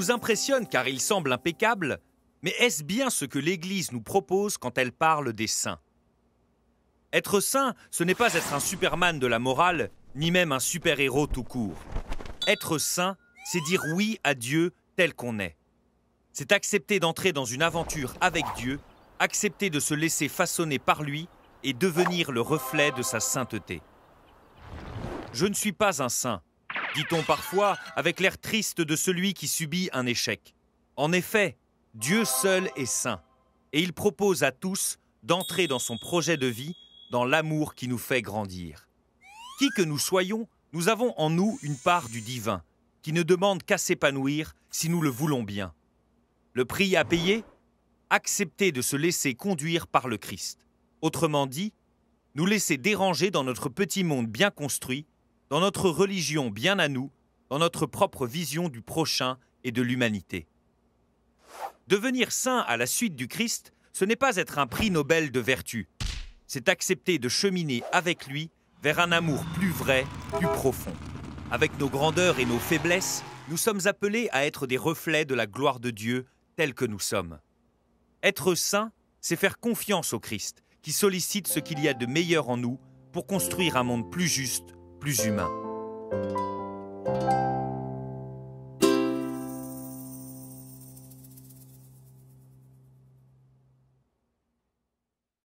nous impressionne car il semble impeccable, mais est-ce bien ce que l'Église nous propose quand elle parle des saints? Être saint, ce n'est pas être un Superman de la morale, ni même un super-héros tout court. Être saint, c'est dire oui à Dieu tel qu'on est. C'est accepter d'entrer dans une aventure avec Dieu, accepter de se laisser façonner par lui et devenir le reflet de sa sainteté. Je ne suis pas un saint, dit-on parfois avec l'air triste de celui qui subit un échec. En effet, Dieu seul est saint, et il propose à tous d'entrer dans son projet de vie, dans l'amour qui nous fait grandir. Qui que nous soyons, nous avons en nous une part du divin, qui ne demande qu'à s'épanouir si nous le voulons bien. Le prix à payer? Accepter de se laisser conduire par le Christ. Autrement dit, nous laisser déranger dans notre petit monde bien construit, dans notre religion bien à nous, dans notre propre vision du prochain et de l'humanité. Devenir saint à la suite du Christ, ce n'est pas être un prix Nobel de vertu. C'est accepter de cheminer avec lui vers un amour plus vrai, plus profond. Avec nos grandeurs et nos faiblesses, nous sommes appelés à être des reflets de la gloire de Dieu tels que nous sommes. Être saint, c'est faire confiance au Christ, qui sollicite ce qu'il y a de meilleur en nous pour construire un monde plus juste, plus humain.